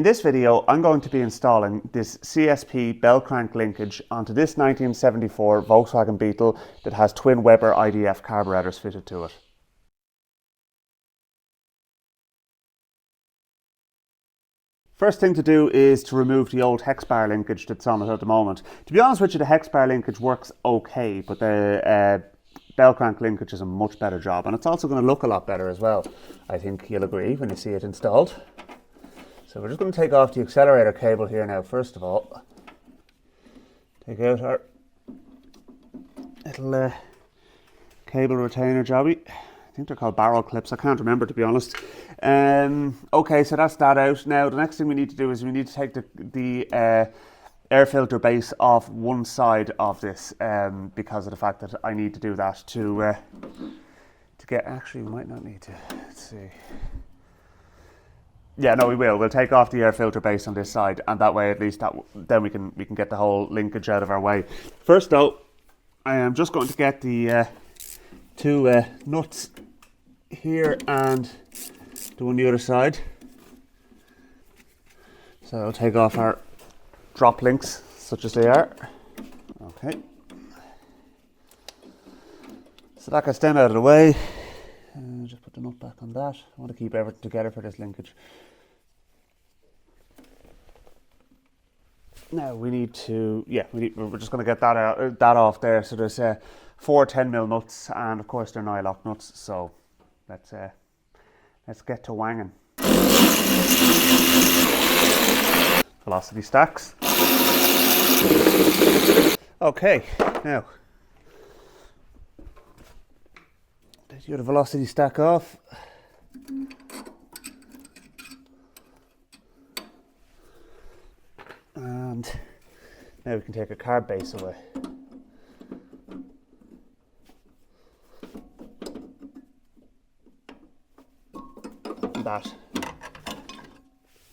In this video, I'm going to be installing this CSP Bellcrank linkage onto this 1974 Volkswagen Beetle that has twin Weber IDF carburetors fitted to it. First thing to do is to remove the old hex bar linkage that's on it at the moment. To be honest with you, the hex bar linkage works okay, but the Bellcrank linkage does a much better job, and it's also going to look a lot better as well. I think you'll agree when you see it installed. So we're just going to take off the accelerator cable here now, first of all. Take out our little cable retainer jobby. I think they're called barrel clips, I can't remember to be honest. Okay, so that's that out. Now the next thing we need to do is we need to take the air filter base off one side of this because of the fact that I need to do that to get, actually we might not need to, let's see. Yeah, no, we will. We'll take off the air filter base on this side, and that way, at least, then we can get the whole linkage out of our way. First, though, I am just going to get the two nuts here and the one on the other side. So I'll take off our drop links, such as they are. Okay. So that gets them out of the way. Just put the nut back on that. I want to keep everything together for this linkage. Now we need to, we're just going to get that off there. So there's 4 10mm nuts, and of course they're nylock nuts. So let's get to wanging. Velocity stacks. Okay, now take your velocity stack off. And now we can take a carb base away. And that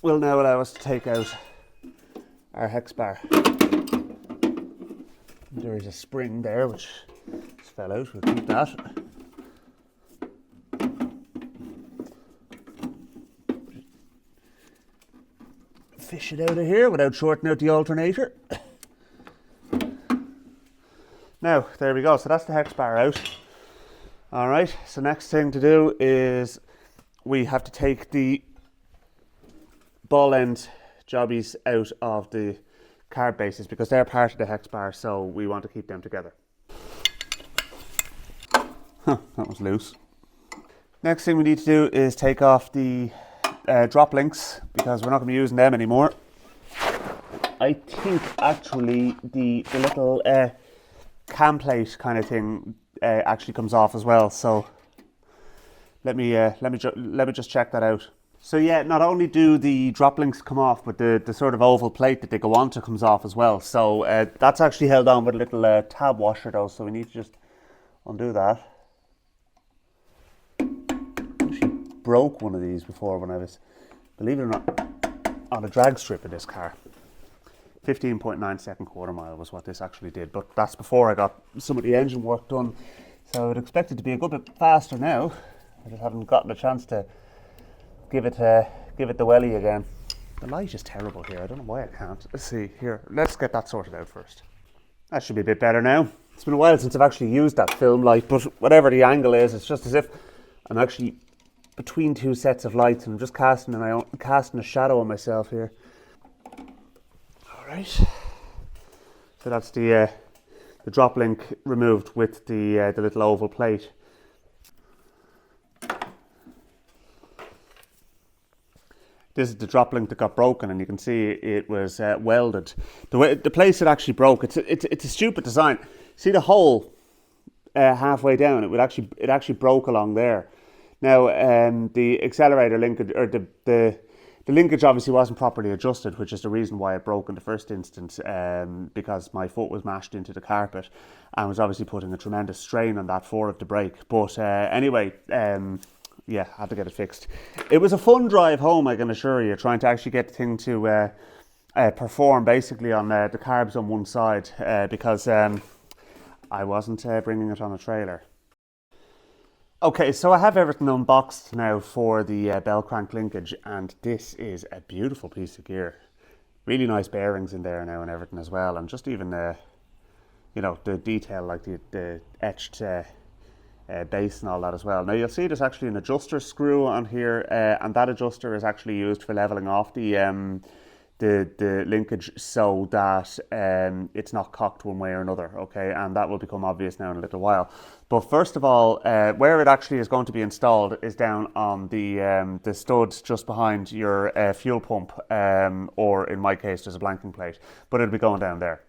will now allow us to take out our hex bar. There is a spring there which fell out, we'll keep that. Fish it out of here without shorting out the alternator. Now, there we go, so that's the hex bar out. Alright, so next thing to do is we have to take the ball end jobbies out of the carb bases because they're part of the hex bar, so we want to keep them together. That was loose. Next thing we need to do is take off the drop links because we're not going to be using them anymore. I think actually the little cam plate kind of thing actually comes off as well. So let me just check that out. So yeah, not only do the drop links come off, but the sort of oval plate that they go onto comes off as well. So that's actually held on with a little tab washer though. So we need to just undo that. Broke one of these before when I was, believe it or not, on a drag strip in this car. 15.9 second quarter mile was what this actually did, but that's before I got some of the engine work done, so I would expect it to be a good bit faster now. I just haven't gotten a chance to give it the welly again. The light is terrible here, I don't know why I can't. Let's see, here, let's get that sorted out first. That should be a bit better now. It's been a while since I've actually used that film light, but whatever the angle is, it's just as if I'm actually between two sets of lights and I'm just casting a shadow on myself here. Alright, so that's the drop link removed with the little oval plate. This is the drop link that got broken, and you can see it was welded. The place it actually broke, it's a stupid design. See the hole halfway down? It actually broke along there. Now, the accelerator linkage, or the linkage obviously wasn't properly adjusted, which is the reason why it broke in the first instance, because my foot was mashed into the carpet and was obviously putting a tremendous strain on that for it to break. But anyway, yeah, had to get it fixed. It was a fun drive home, I can assure you, trying to actually get the thing to perform basically on the carbs on one side, because I wasn't bringing it on a trailer. Okay, so I have everything unboxed now for the Bellcrank linkage, and this is a beautiful piece of gear. Really nice bearings in there now and everything as well, and just even you know, the detail, like the etched base and all that as well. Now you'll see there's actually an adjuster screw on here, and that adjuster is actually used for leveling off the linkage so that it's not cocked one way or another, okay, and that will become obvious now in a little while. But first of all, where it actually is going to be installed is down on the studs just behind your fuel pump, or in my case there's a blanking plate, but it'll be going down there.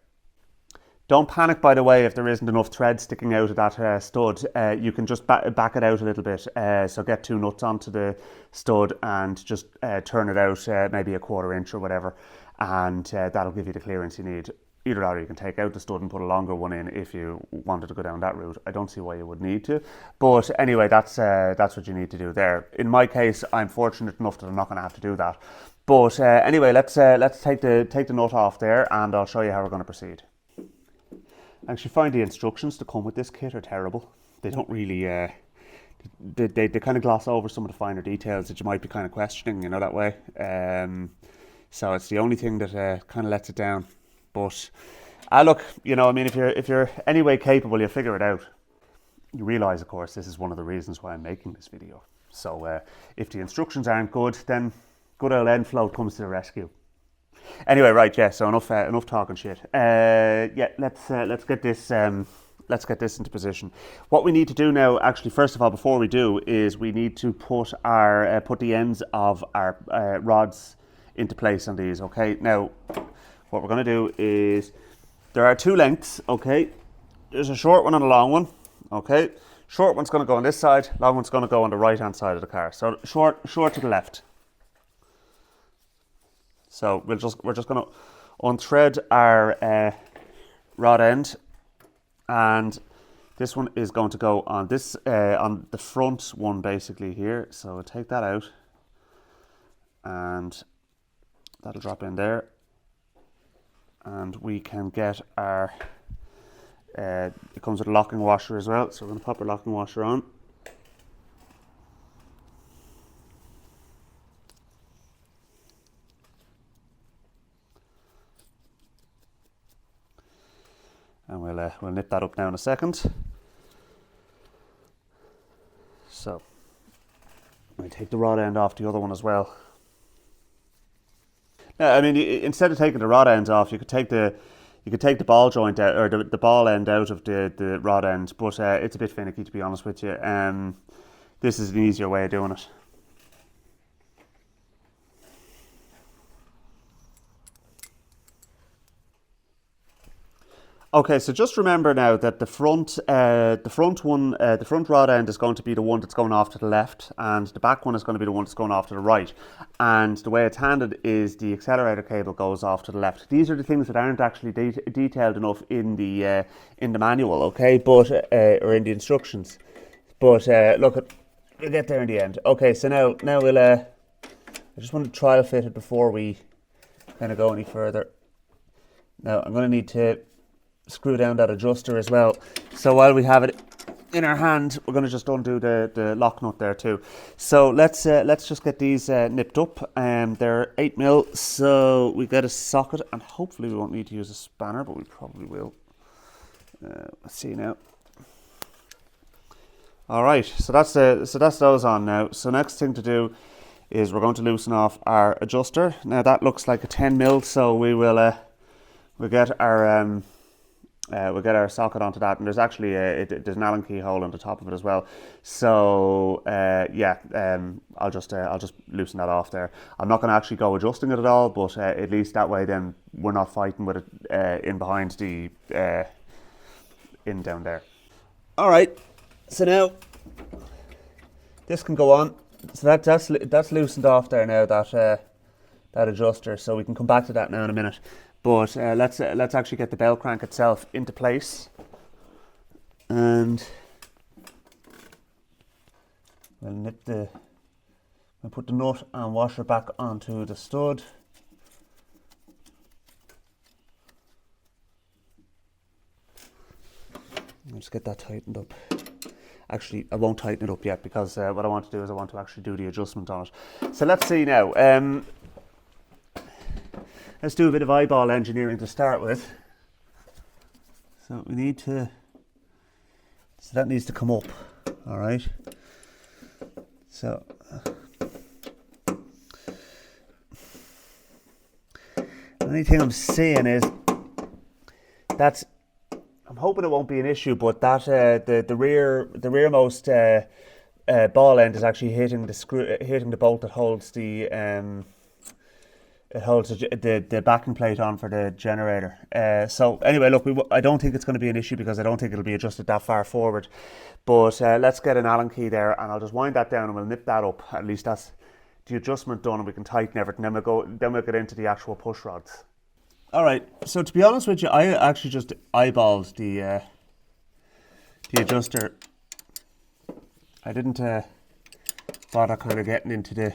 Don't panic, by the way, if there isn't enough thread sticking out of that stud. You can just back it out a little bit. So get 2 nuts onto the stud and just turn it out maybe a 1/4 inch or whatever, and that'll give you the clearance you need. Either that, or you can take out the stud and put a longer one in if you wanted to go down that route. I don't see why you would need to, but anyway, that's what you need to do there. In my case, I'm fortunate enough that I'm not going to have to do that. But anyway, let's take the nut off there, and I'll show you how we're going to proceed. I actually find the instructions to come with this kit are terrible. They don't really, they kind of gloss over some of the finer details that you might be kind of questioning, you know, that way. So it's the only thing that kind of lets it down. But look, you know, I mean, if you're anyway capable, you figure it out. You realise, of course, this is one of the reasons why I'm making this video. So if the instructions aren't good, then good old end float comes to the rescue. Anyway, right, yeah. So enough talking shit. Yeah, let's get this into position. What we need to do now, actually, first of all, before we do, is we need to put the ends of our rods into place on these. Okay. Now, what we're going to do is there are 2 lengths. Okay. There's a short one and a long one. Okay. Short one's going to go on this side. Long one's going to go on the right hand side of the car. So short to the left. So we're just going to unthread our rod end, and this one is going to go on this on the front one basically here. So we'll take that out, and that'll drop in there, and we can get our. It comes with a locking washer as well, so we're going to pop our locking washer on. And we'll nip that up now in a second. So we'll take the rod end off the other one as well. Now, I mean, instead of taking the rod ends off, you could take the ball joint out, or the ball end out of the rod end, but it's a bit finicky, to be honest with you. This is an easier way of doing it. Okay, so just remember now that the front rod end is going to be the one that's going off to the left, and the back one is going to be the one that's going off to the right. And the way it's handled is the accelerator cable goes off to the left. These are the things that aren't actually detailed enough in the manual, okay, but or in the instructions. But look, we'll get there in the end. Okay, so now we'll. I just want to trial fit it before we kind of go any further. Now I'm going to need to screw down that adjuster as well. So while we have it in our hand, we're going to just undo the lock nut there too. So let's just get these nipped up. They're 8mm, so we get a socket, and hopefully we won't need to use a spanner, but we probably will. Let's see now. All right, so that's those on now. So next thing to do is we're going to loosen off our adjuster. Now that looks like a 10mm, so we'll get our socket onto that, and there's actually there's an Allen key hole on the top of it as well. So yeah, I'll just loosen that off there. I'm not going to actually go adjusting it at all, but at least that way then we're not fighting with it in behind the in down there. All right, so now this can go on. So that's loosened off there now, that adjuster. So we can come back to that now in a minute. But let's actually get the bell crank itself into place, and we'll put the nut and washer back onto the stud. Let's get that tightened up. actually, I won't tighten it up yet because what I want to do is I want to actually do the adjustment on it. So let's see now. Let's do a bit of eyeball engineering to start with. So we need to, so that needs to come up, all right? So, the only thing I'm seeing is that's, I'm hoping it won't be an issue, but that the rearmost ball end is actually hitting the bolt that holds the the backing plate on for the generator. So anyway, look, I don't think it's going to be an issue because I don't think it'll be adjusted that far forward. But let's get an Allen key there, and I'll just wind that down and we'll nip that up. At least that's the adjustment done, and we can tighten everything. Then we'll get into the actual push rods. All right. So to be honest with you, I actually just eyeballed the adjuster. I didn't bother kind of getting into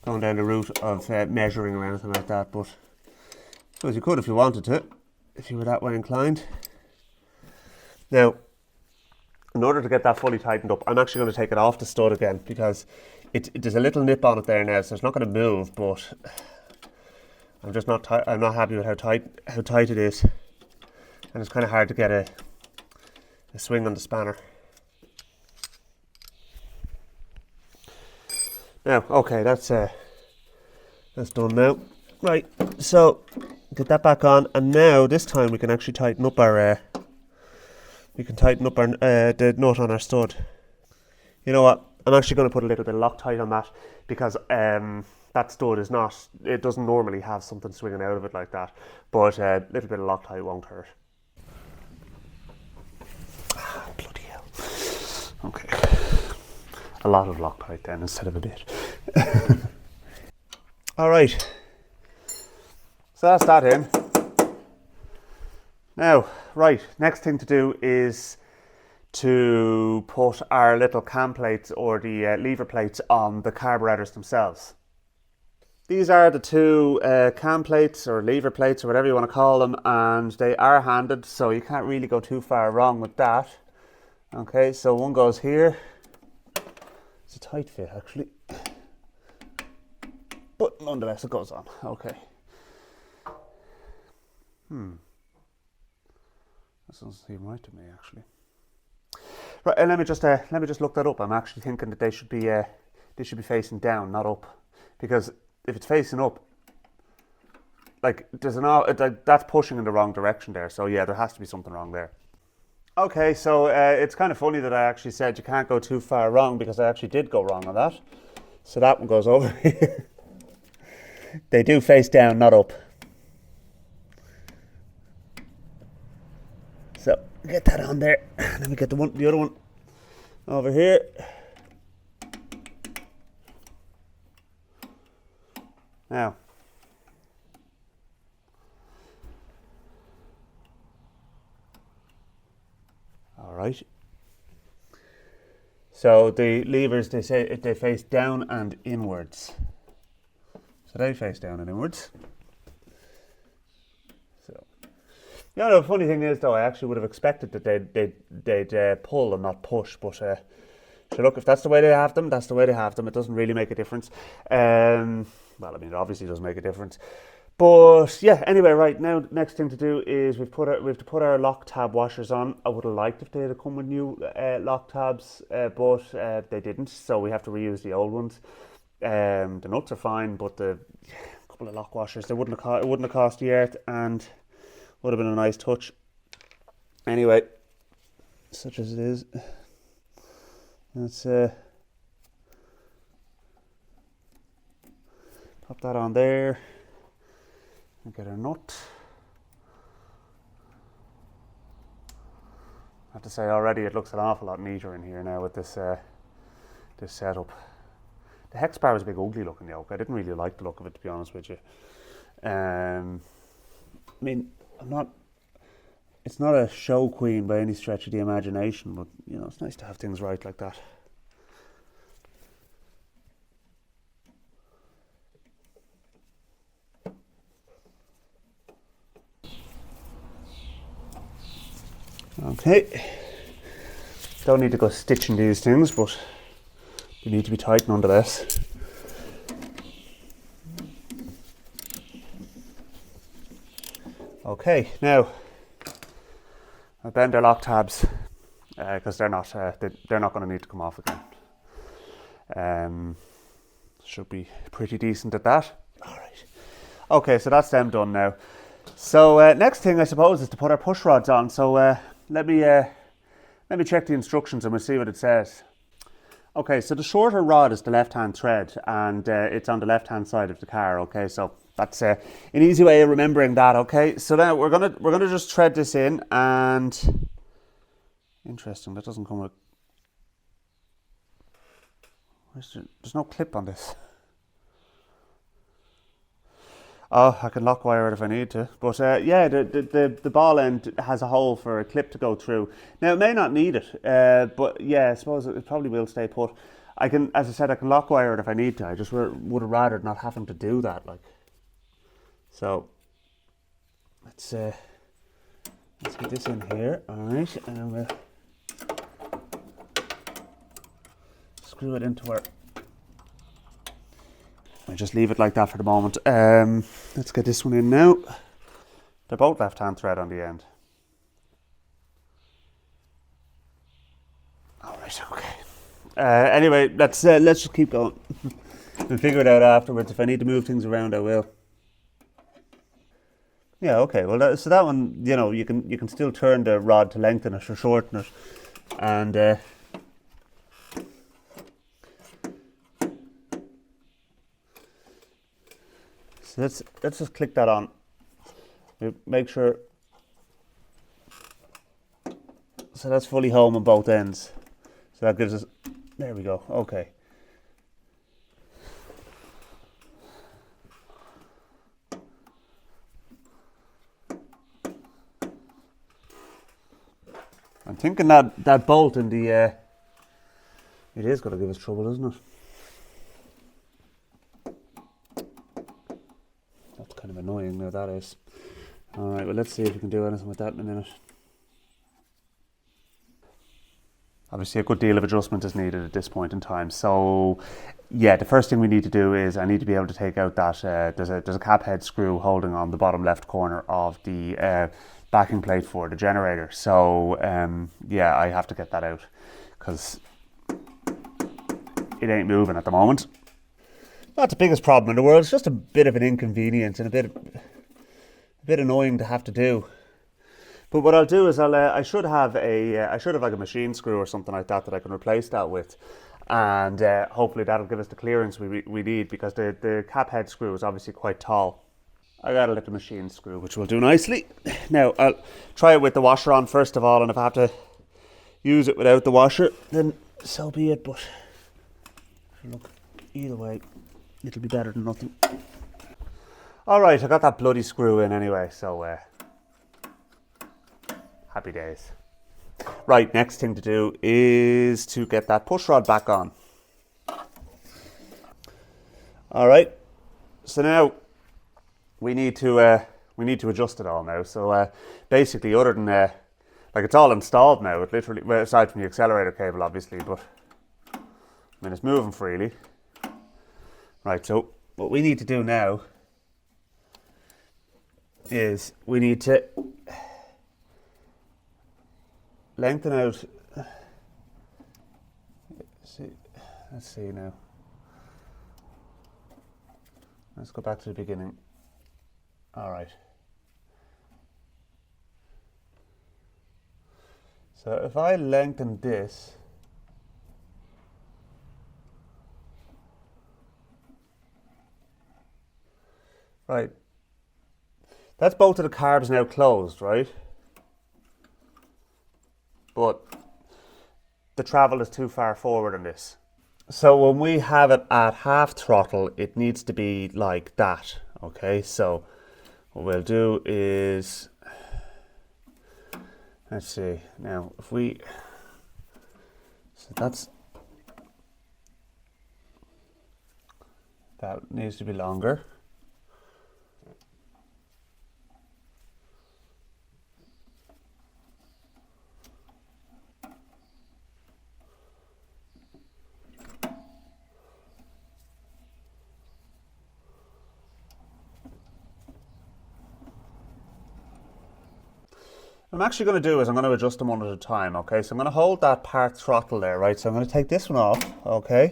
going down the route of measuring or anything like that, but I suppose you could if you wanted to, if you were that way inclined. Now, in order to get that fully tightened up, I'm actually going to take it off the stud again because there's a little nip on it there now, so it's not going to move, but I'm just not I'm not happy with how tight it is, and it's kind of hard to get a swing on the spanner. Now, okay, that's done now. Right, so get that back on, and now this time we can actually tighten up our the nut on our stud. You know what? I'm actually going to put a little bit of Loctite on that because that stud is not. It doesn't normally have something swinging out of it like that, but a little bit of Loctite won't hurt. Bloody hell. Okay. A lot of Loctite then instead of a bit. All right, so that's that in. Now, right, next thing to do is to put our little cam plates or the lever plates on the carburetors themselves. These are the two cam plates or lever plates or whatever you want to call them, and they are handed, so you can't really go too far wrong with that. Okay, so one goes here. It's a tight fit actually, but nonetheless it goes on. Okay. This doesn't seem right to me actually. Right, and let me just look that up. I'm actually thinking that they should be facing down, not up, because if it's facing up, like that's pushing in the wrong direction there. So yeah, there has to be something wrong there. Okay, so it's kind of funny that I actually said you can't go too far wrong because I actually did go wrong on that. So that one goes over here. They do face down, not up. So get that on there. Let me get the other one over here. Now. Right. So the levers, they say they face down and inwards. So they face down and inwards. So, yeah, the funny thing is though, I actually would have expected that they'd pull and not push, but so look, if that's the way they have them, that's the way they have them. It doesn't really make a difference. Well, I mean, it obviously does make a difference. But yeah, anyway, right now, next thing to do is we have to put our lock tab washers on. I would have liked if they had come with new lock tabs, but they didn't, so we have to reuse the old ones. The nuts are fine, but the couple of lock washers, it wouldn't have cost the earth, and would have been a nice touch. Anyway, such as it is, let's pop that on there. Get a nut. I have to say already it looks an awful lot neater in here now with this this setup. The hex bar was a big ugly looking yoke. I didn't really like the look of it, to be honest with you. I mean, it's not a show queen by any stretch of the imagination, but you know, it's nice to have things right like that. Okay, Don't need to go stitching these things, but they need to be tight nonetheless. Okay, now I bend their lock tabs because they're not going to need to come off again. Should be pretty decent at that. All right. Okay, so that's them done now. So next thing I suppose is to put our push rods on. So let me check the instructions and we'll see what it says. Okay, so the shorter rod is the left-hand thread, and it's on the left-hand side of the car. Okay, so that's an easy way of remembering that. Okay, so now we're gonna just thread this in, and interesting, that doesn't come with. There's no clip on this. Oh, I can lock wire it if I need to. But yeah, the ball end has a hole for a clip to go through. Now, it may not need it, but yeah, I suppose it probably will stay put. I can, as I said, I can lock wire it if I need to. I just would have rather not having to do that. Like, so let's get this in here. All right, and we'll screw it into our. I just leave it like that for the moment. Let's get this one in now. They're both left-hand thread on the end. All right, okay. Anyway, let's just keep going. We'll figure it out afterwards. If I need to move things around, I will. Yeah, okay. Well, so that one, you know, you can still turn the rod to lengthen it or shorten it, and. So let's just click that on. Make sure. So that's fully home on both ends. So that gives us. There we go. Okay. I'm thinking that bolt in the. It is going to give us trouble, isn't it? Kind of annoying now, that is. Alright, well, let's see if we can do anything with that in a minute. Obviously a good deal of adjustment is needed at this point in time. So yeah, the first thing we need to do is I need to be able to take out that there's a cap head screw holding on the bottom left corner of the backing plate for the generator. So yeah, I have to get that out because it ain't moving at the moment. Not the biggest problem in the world. It's just a bit of an inconvenience and a bit annoying to have to do. But what I'll do is I should have like a machine screw or something like that I can replace that with, and hopefully that'll give us the clearance we need, because the cap head screw is obviously quite tall. I got a little machine screw which will do nicely. Now I'll try it with the washer on first of all, and if I have to use it without the washer, then so be it. But look, either way, it'll be better than nothing. Alright, I got that bloody screw in anyway, so happy days. Right, next thing to do is to get that push rod back on. Alright, so now we need to adjust it all now. So basically, other than like, it's all installed now, it literally, well, aside from the accelerator cable obviously, but I mean it's moving freely. Right, so what we need to do now is we need to lengthen out. Let's see now. Let's go back to the beginning. All right. So if I lengthen this, right, that's both of the carbs now closed, right? But the travel is too far forward on this. So when we have it at half throttle, it needs to be like that, okay? So what we'll do is, let's see, now if we, so that needs to be longer. I'm actually going to do is I'm going to adjust them one at a time, okay? So I'm going to hold that part throttle there, right? So I'm going to take this one off, okay?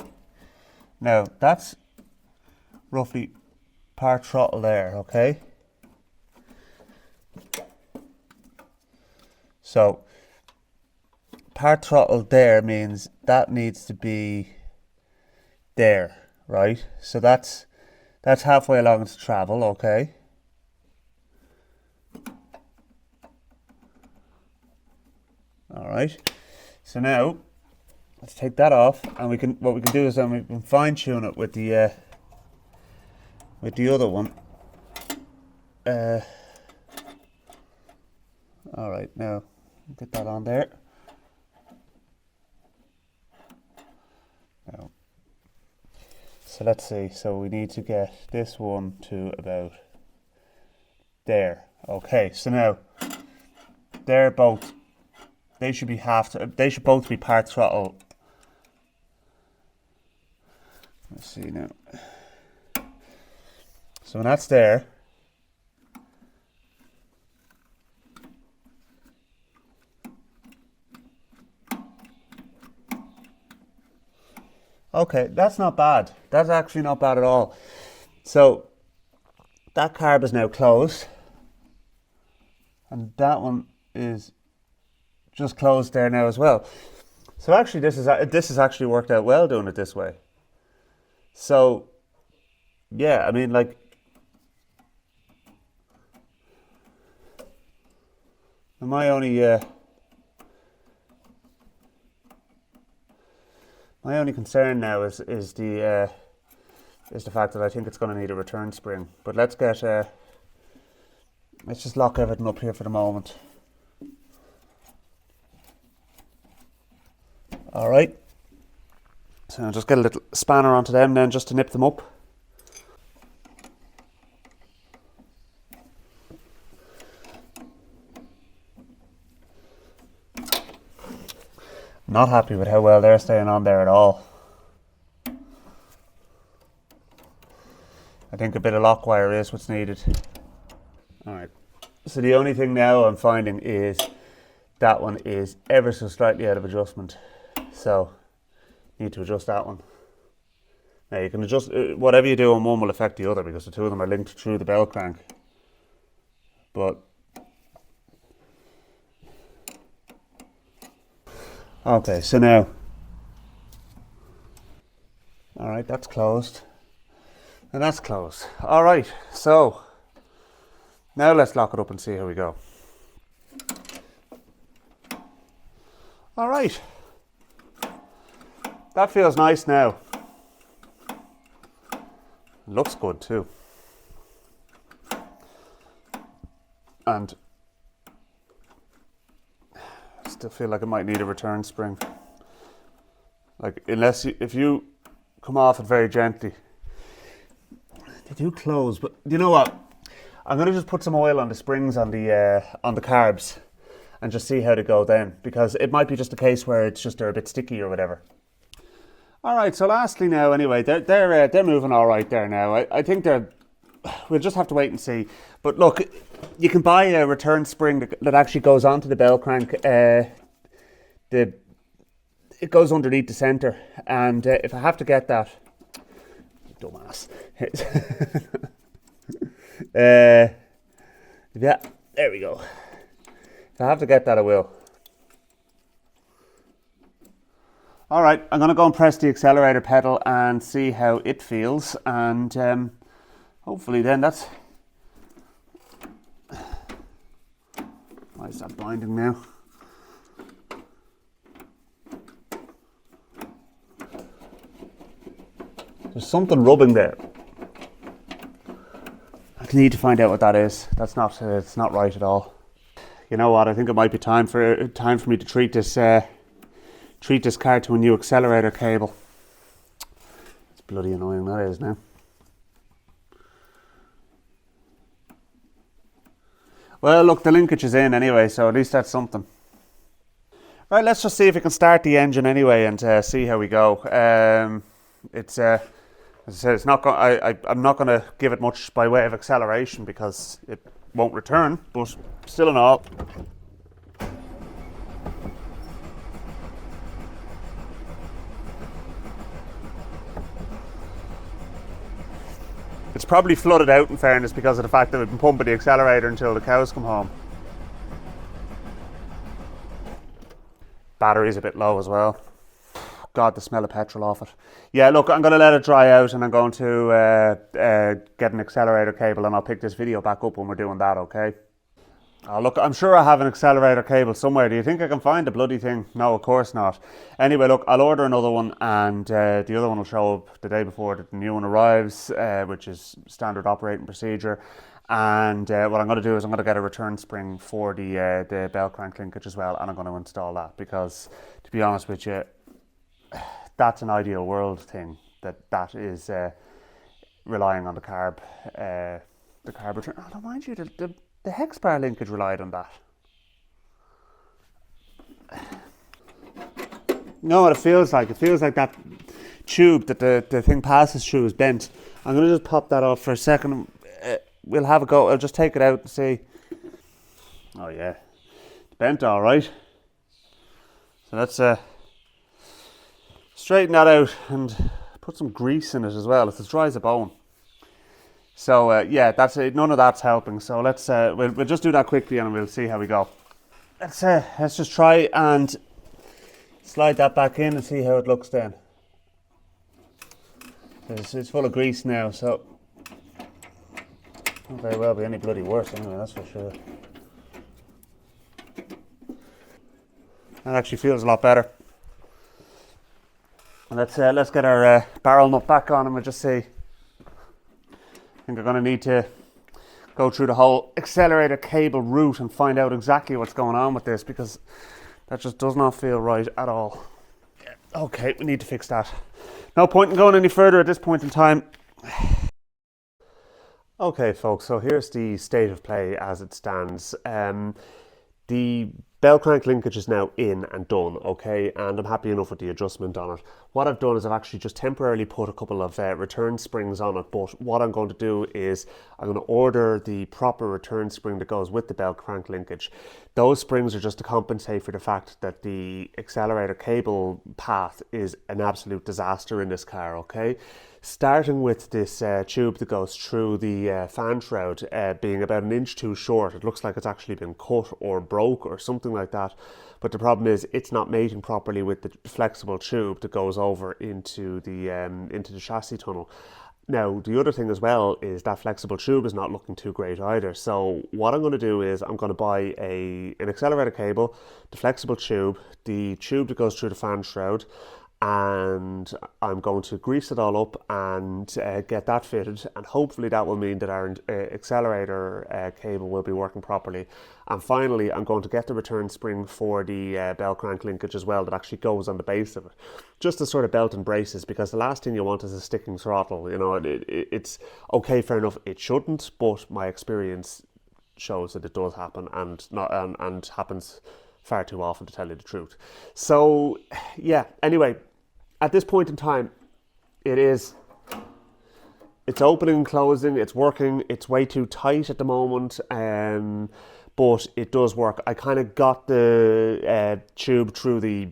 Now, that's roughly part throttle there, okay? So, part throttle there means that needs to be there, right? So that's halfway along its travel, okay? All right. So now let's take that off, and what we can do is then we can fine tune it with the other one. All right, now get that on there. Now, so let's see. So we need to get this one to about there. Okay. So now they should be they should both be part throttle. Let's see now. So when that's there, okay, that's not bad. That's actually not bad at all. So that carb is now closed, and that one is just closed there now as well. So actually this has actually worked out well doing it this way. So yeah, I mean, like, my only concern now is the fact that I think it's going to need a return spring. But let's just lock everything up here for the moment. All right. So I'll just get a little spanner onto them then, just to nip them up. Not happy with how well they're staying on there at all. I think a bit of lock wire is what's needed. Alright, so the only thing now I'm finding is that one is ever so slightly out of adjustment. So, need to adjust that one. Now you can adjust, whatever you do on one will affect the other, because the two of them are linked through the bell crank. But okay, so now, all right, that's closed, and that's closed. All right, so now let's lock it up and see how we go. All right, that feels nice now. Looks good too. And I still feel like it might need a return spring. Like, if you come off it very gently. They do close, but you know what? I'm gonna just put some oil on the springs on the carbs and just see how they go then, because it might be just a case where they're a bit sticky or whatever. All right, so lastly now, anyway, they're moving all right there now. I think we'll just have to wait and see. But look, you can buy a return spring that actually goes onto the bell crank. It goes underneath the center, and if I have to get that, dumbass. Yeah, there we go. If I have to get that, I will. All right, I'm going to go and press the accelerator pedal and see how it feels, and hopefully then that's... Why is that binding now? There's something rubbing there. I need to find out what that is. That's not. It's not right at all. You know what? I think it might be time for me to treat this car to a new accelerator cable. It's bloody annoying, that is now. Well, look, the linkage is in anyway, so at least that's something. Right, let's just see if we can start the engine anyway and see how we go. As I said, it's not. I'm not going to give it much by way of acceleration because it won't return. But still and all, It's probably flooded out in fairness because of the fact that we've been pumping the accelerator until the cows come home. Battery's a bit low as well. God, the smell of petrol off it. Yeah, look, I'm going to let it dry out and I'm going to get an accelerator cable and I'll pick this video back up when we're doing that, okay? Oh, look, I'm sure I have an accelerator cable somewhere. Do you think I can find the bloody thing? No, of course not. Anyway, look, I'll order another one and the other one will show up the day before the new one arrives, which is standard operating procedure. And what I'm going to do is I'm going to get a return spring for the Bellcrank linkage as well, and I'm going to install that because, to be honest with you, that's an ideal world thing. That is relying on the carb return. Oh, don't mind you, the hex bar linkage relied on that. You know what it feels like? It feels like that tube that the thing passes through is bent. I'm going to just pop that off for a second. We'll have a go. I'll just take it out and see. Oh yeah, it's bent all right. So let's straighten that out and put some grease in it as well. It's as dry as a bone. So yeah, that's it. None of that's helping. So let's we'll just do that quickly and we'll see how we go. Let's just try and slide that back in and see how it looks then. It's full of grease now, so won't very well be any bloody worse anyway, that's for sure. That actually feels a lot better. And let's get our barrel nut back on and we'll just see. I think we're going to need to go through the whole accelerator cable route and find out exactly what's going on with this because that just does not feel right at all. Okay, we need to fix that. No point in going any further at this point in time. Okay folks, so here's the state of play as it stands. The Bellcrank linkage is now in and done, okay, and I'm happy enough with the adjustment on it. What I've done is I've actually just temporarily put a couple of return springs on it, but what I'm going to do is I'm going to order the proper return spring that goes with the Bellcrank linkage. Those springs are just to compensate for the fact that the accelerator cable path is an absolute disaster in this car, okay? Starting with this tube that goes through the fan shroud being about an inch too short. It looks like it's actually been cut or broke or something like that. But the problem is it's not mating properly with the flexible tube that goes over into the chassis tunnel. Now, the other thing as well is that flexible tube is not looking too great either. So what I'm going to do is I'm going to buy an accelerator cable, the flexible tube, the tube that goes through the fan shroud, and I'm going to grease it all up and get that fitted, and hopefully that will mean that our accelerator cable will be working properly. And finally, I'm going to get the return spring for the Bellcrank linkage as well that actually goes on the base of it, just as sort of belt and braces, because the last thing you want is a sticking throttle. You know, it's okay, fair enough, it shouldn't, but my experience shows that it does happen and happens far too often, to tell you the truth. So yeah, anyway, at this point in time, it's opening and closing, it's working, it's way too tight at the moment, but it does work. I kind of got the tube through the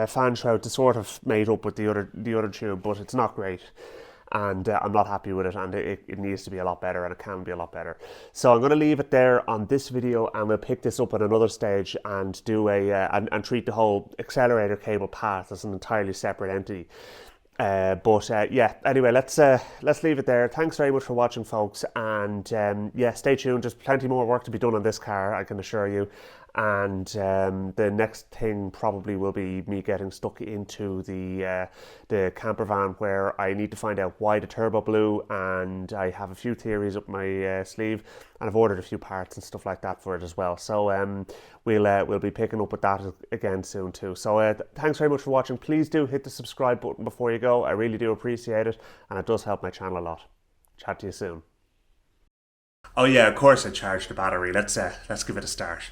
fan shroud to sort of mate up with the other tube, but it's not great. And I'm not happy with it, and it needs to be a lot better, and it can be a lot better. So I'm going to leave it there on this video, and we'll pick this up at another stage and do and treat the whole accelerator cable path as an entirely separate entity. Yeah, anyway, let's leave it there. Thanks very much for watching, folks, and yeah, stay tuned. There's plenty more work to be done on this car, I can assure you. And the next thing probably will be me getting stuck into the camper van, where I need to find out why the turbo blew, and I have a few theories up my sleeve, and I've ordered a few parts and stuff like that for it as well. So we'll be picking up with that again soon too. So thanks very much for watching. Please do hit the subscribe button before you go. I really do appreciate it, and it does help my channel a lot. Chat to you soon. Oh yeah, of course I charged the battery. Let's give it a start.